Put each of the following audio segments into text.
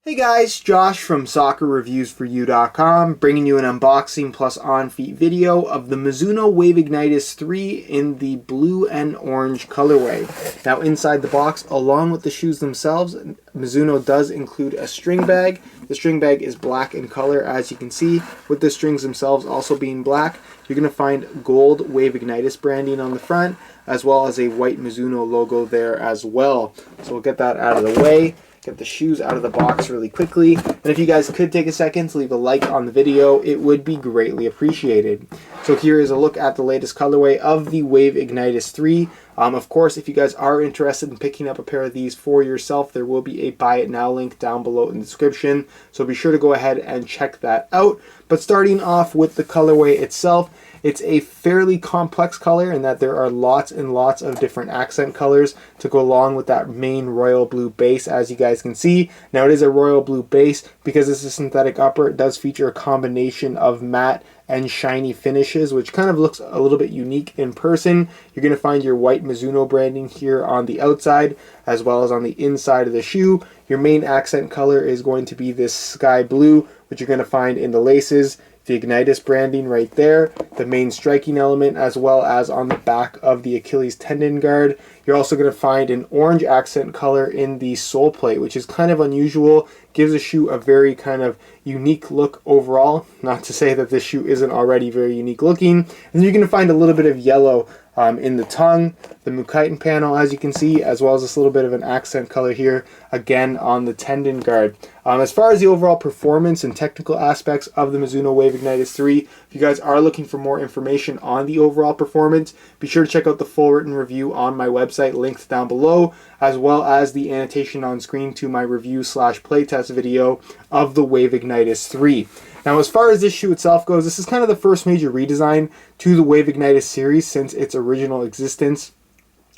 Hey guys, Josh from SoccerReviewsForYou.com, bringing you an unboxing plus on-feet video of the Mizuno Wave Ignitus 3 in the blue and orange colorway. Now inside the box, along with the shoes themselves, Mizuno does include a string bag. The string bag is black in color, as you can see, with the strings themselves also being black. You're going to find gold Wave Ignitus branding on the front, as well as a white Mizuno logo there as well. So we'll get that out of the way. Get the shoes out of the box really quickly, and if you guys could take a second to leave a like on the video, it would be greatly appreciated. So here is a look at the latest colorway of the Wave Ignitus 3. Of course, if you guys are interested in picking up a pair of these for yourself, there will be a buy it now link down below in the description, so be sure to go ahead and check that out. But starting off with the colorway itself, it's a fairly complex color in that there are lots and lots of different accent colors to go along with that main royal blue base, as you guys can see. Now it is a royal blue base because it's a synthetic upper. It does feature a combination of matte and shiny finishes, which kind of looks a little bit unique in person. You're going to find your white Mizuno branding here on the outside as well as on the inside of the shoe. Your main accent color is going to be this sky blue, which you're going to find in the laces. The Ignitus branding right there, the main striking element, as well as on the back of the Achilles tendon guard. You're also going to find an orange accent color in the sole plate, which is kind of unusual, gives the shoe a very kind of unique look overall. Not to say that this shoe isn't already very unique looking. And you're going to find a little bit of yellow in the tongue, the Mukaiten panel, as you can see, as well as this little bit of an accent color here, again on the tendon guard. As far as the overall performance and technical aspects of the Mizuno Wave Ignitus 3, if you guys are looking for more information on the overall performance, be sure to check out the full written review on my website, linked down below, as well as the annotation on screen to my review/playtest video of the Wave Ignitus 3. Now, as far as this shoe itself goes, this is kind of the first major redesign to the Wave Ignitus series since its original existence.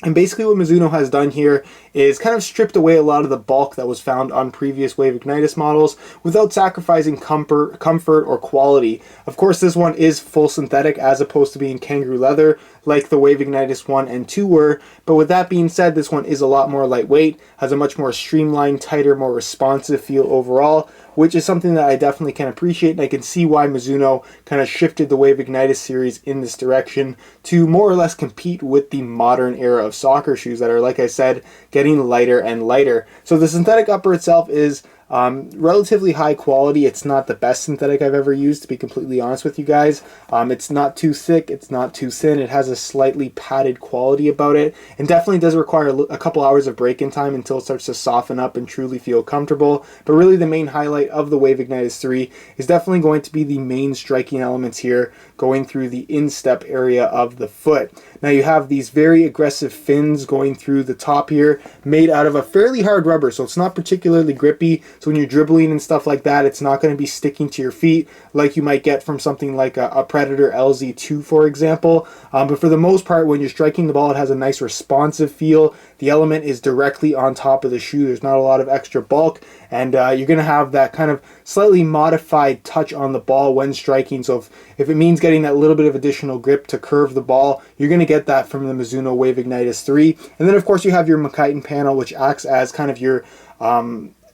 And basically what Mizuno has done here is kind of stripped away a lot of the bulk that was found on previous Wave Ignitus models without sacrificing comfort or quality. Of course, this one is full synthetic as opposed to being kangaroo leather like the Wave Ignitus 1 and 2 were. But with that being said, this one is a lot more lightweight, has a much more streamlined, tighter, more responsive feel overall, which is something that I definitely can appreciate, and I can see why Mizuno kind of shifted the Wave Ignitus series in this direction to more or less compete with the modern era of soccer shoes that are, like I said, getting lighter and lighter. So the synthetic upper itself is relatively high quality. It's not the best synthetic I've ever used, to be completely honest with you guys. It's not too thick, it's not too thin. It has a slightly padded quality about it, and definitely does require a couple hours of break-in time until it starts to soften up and truly feel comfortable. But really the main highlight of the Wave Ignitus 3 is definitely going to be the main striking elements here going through the instep area of the foot. Now you have these very aggressive fins going through the top here, made out of a fairly hard rubber, so it's not particularly grippy. So when you're dribbling and stuff like that, it's not going to be sticking to your feet like you might get from something like a Predator LZ2, for example. But for the most part, when you're striking the ball, it has a nice responsive feel. The element is directly on top of the shoe. There's not a lot of extra bulk, and you're going to have that kind of slightly modified touch on the ball when striking. So if it means getting that little bit of additional grip to curve the ball, you're going to get that from the Mizuno Wave Ignitus 3. And then of course you have your Mukaiten panel, which acts as kind of your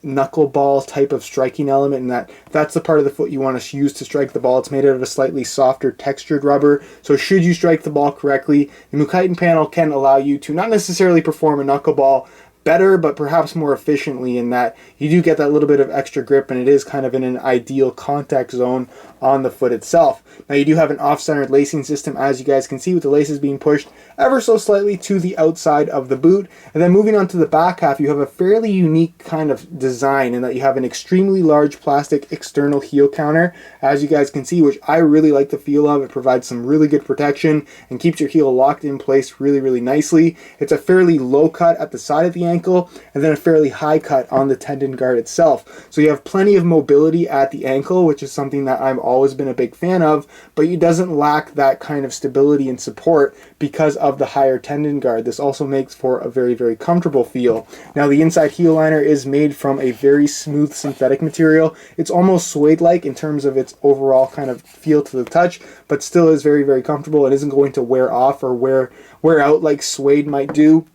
knuckleball type of striking element, and that's the part of the foot you want to use to strike the ball. It's made out of a slightly softer textured rubber, so should you strike the ball correctly, the Mukaiten panel can allow you to not necessarily perform a knuckleball better, but perhaps more efficiently, in that you do get that little bit of extra grip, and it is kind of in an ideal contact zone on the foot itself. Now you do have an off-centered lacing system, as you guys can see, with the laces being pushed ever so slightly to the outside of the boot. And then moving on to the back half, you have a fairly unique kind of design in that you have an extremely large plastic external heel counter, as you guys can see, which I really like the feel of. It provides some really good protection and keeps your heel locked in place really, really nicely. It's a fairly low cut at the side of the ankle, and then a fairly high cut on the tendon guard itself. So you have plenty of mobility at the ankle, which is something that I've always been a big fan of, but it doesn't lack that kind of stability and support because of the higher tendon guard. This also makes for a very, very comfortable feel. Now the inside heel liner is made from a very smooth synthetic material. It's almost suede-like in terms of its overall kind of feel to the touch, but still is very, very comfortable. It isn't going to wear off or wear out like suede might do.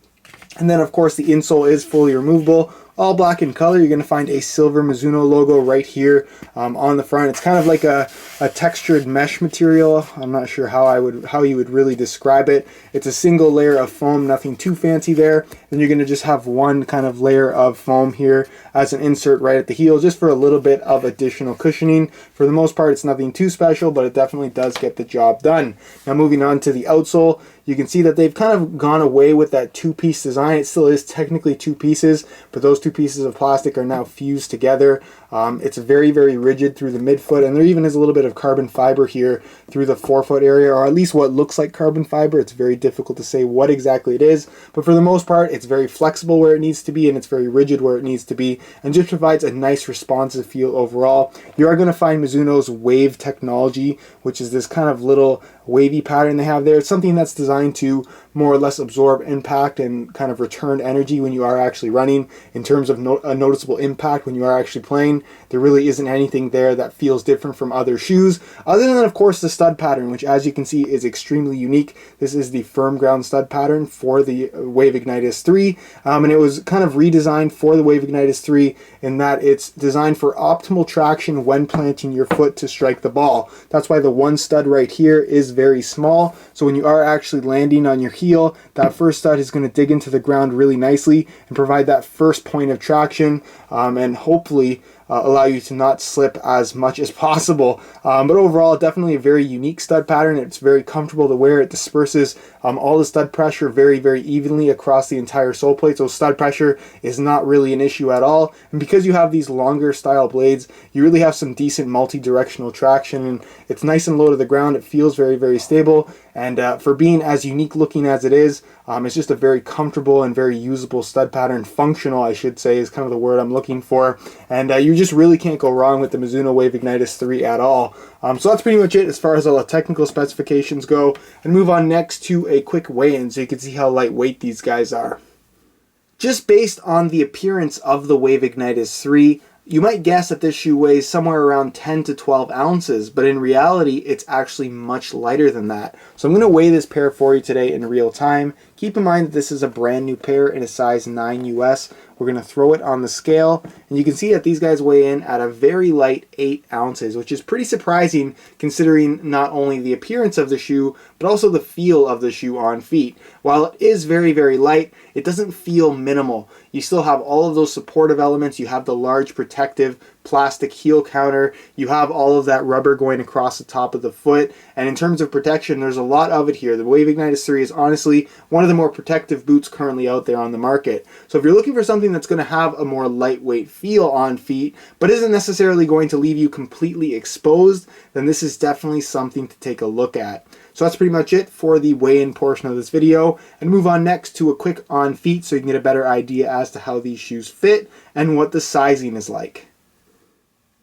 And then of course the insole is fully removable, all black in color. You're going to find a silver Mizuno logo right here on the front. It's kind of like a textured mesh material. I'm not sure how you would really describe it. It's a single layer of foam, nothing too fancy there. Then you're going to just have one kind of layer of foam here as an insert right at the heel, just for a little bit of additional cushioning. For the most part, it's nothing too special, but it definitely does get the job done. Now moving on to the outsole, you can see that they've kind of gone away with that two-piece design. It still is technically two pieces, but those two pieces of plastic are now fused together. It's very, very rigid through the midfoot, and there even is a little bit of carbon fiber here through the forefoot area, or at least what looks like carbon fiber. It's very difficult to say what exactly it is, but for the most part, it's very flexible where it needs to be, and it's very rigid where it needs to be, and just provides a nice responsive feel overall. You are going to find Mizuno's wave technology, which is this kind of little wavy pattern they have there. It's something that's designed to more or less absorb impact and kind of return energy when you are actually running. In terms of a noticeable impact when you are actually playing, there really isn't anything there that feels different from other shoes, other than of course the stud pattern, which as you can see is extremely unique. This is the firm ground stud pattern for the Wave Ignitus 3, and it was kind of redesigned for the Wave Ignitus 3 in that it's designed for optimal traction when planting your foot to strike the ball. That's why the one stud right here is very small, so when you are actually landing on your heel, that first stud is going to dig into the ground really nicely and provide that first point of traction, and hopefully allow you to not slip as much as possible. But overall, definitely a very unique stud pattern. It's very comfortable to wear. It disperses all the stud pressure very, very evenly across the entire sole plate, so stud pressure is not really an issue at all. And because you have these longer style blades, you really have some decent multi-directional traction, and it's nice and low to the ground. It feels very, very stable, and for being as unique looking as it is, it's just a very comfortable and very usable stud pattern. Functional, I should say, is kind of the word I'm looking for, and you just really can't go wrong with the Mizuno Wave Ignitus 3 at all. So that's pretty much it as far as all the technical specifications go, and move on next to a quick weigh-in so you can see how lightweight these guys are. Just based on the appearance of the Wave Ignitus 3, you might guess that this shoe weighs somewhere around 10 to 12 ounces, but in reality, it's actually much lighter than that. So I'm going to weigh this pair for you today in real time. Keep in mind that this is a brand new pair in a size 9 US. We're going to throw it on the scale, and you can see that these guys weigh in at a very light 8 ounces, which is pretty surprising considering not only the appearance of the shoe, but also the feel of the shoe on feet. While it is very, very light, it doesn't feel minimal. You still have all of those supportive elements. You have the large protective plastic heel counter. You have all of that rubber going across the top of the foot. And in terms of protection, there's a lot of it here. The Wave Ignitus 3 is honestly one of the more protective boots currently out there on the market. So if you're looking for something that's going to have a more lightweight feel on feet, but isn't necessarily going to leave you completely exposed, then this is definitely something to take a look at. So that's pretty much it for the weigh-in portion of this video, and move on next to a quick on feet so you can get a better idea as to how these shoes fit and what the sizing is like.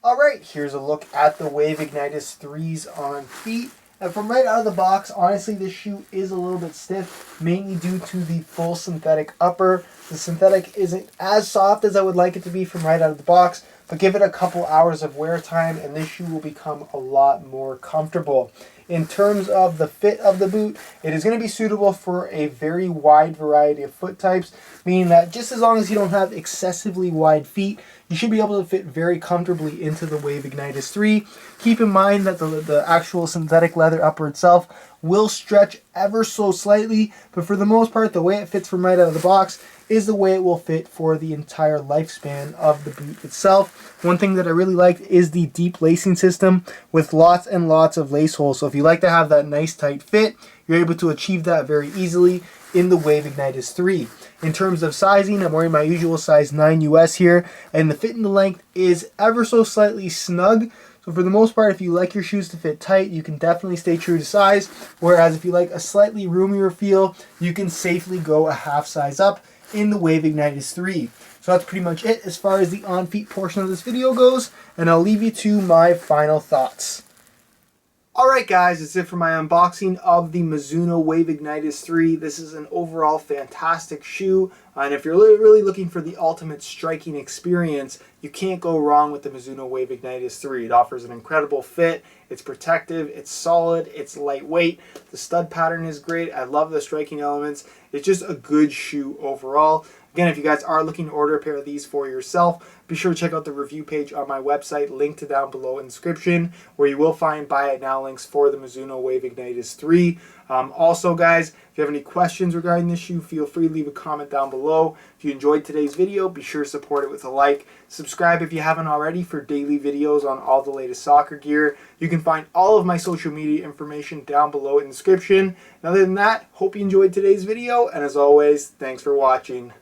Alright, here's a look at the Wave Ignitus 3s on feet. And from right out of the box, honestly, this shoe is a little bit stiff, mainly due to the full synthetic upper. The synthetic isn't as soft as I would like it to be from right out of the box, but give it a couple hours of wear time and this shoe will become a lot more comfortable. In terms of the fit of the boot, it is going to be suitable for a very wide variety of foot types, meaning that just as long as you don't have excessively wide feet, you should be able to fit very comfortably into the Wave Ignitus 3. Keep in mind that the actual synthetic leather upper itself will stretch ever so slightly, but for the most part, the way it fits from right out of the box is the way it will fit for the entire lifespan of the boot itself. One thing that I really liked is the deep lacing system with lots and lots of lace holes. So if you like to have that nice tight fit, you're able to achieve that very easily in the Wave Ignitus 3. In terms of sizing, I'm wearing my usual size 9 US here, and the fit and the length is ever so slightly snug. So for the most part, if you like your shoes to fit tight, you can definitely stay true to size. Whereas if you like a slightly roomier feel, you can safely go a half size up in the Wave Ignitus 3. So that's pretty much it as far as the on-feet portion of this video goes, and I'll leave you to my final thoughts. Alright guys, that's it for my unboxing of the Mizuno Wave Ignitus 3. This is an overall fantastic shoe, and if you're really looking for the ultimate striking experience, you can't go wrong with the Mizuno Wave Ignitus 3. It offers an incredible fit, it's protective, it's solid, it's lightweight, the stud pattern is great, I love the striking elements. It's just a good shoe overall. Again, if you guys are looking to order a pair of these for yourself, be sure to check out the review page on my website, linked to down below in the description, where you will find buy it now links for the Mizuno Wave Ignitus 3. Also, guys, if you have any questions regarding this shoe, feel free to leave a comment down below. If you enjoyed today's video, be sure to support it with a like. Subscribe if you haven't already for daily videos on all the latest soccer gear. You can find all of my social media information down below in the description. And other than that, hope you enjoyed today's video, and as always, thanks for watching.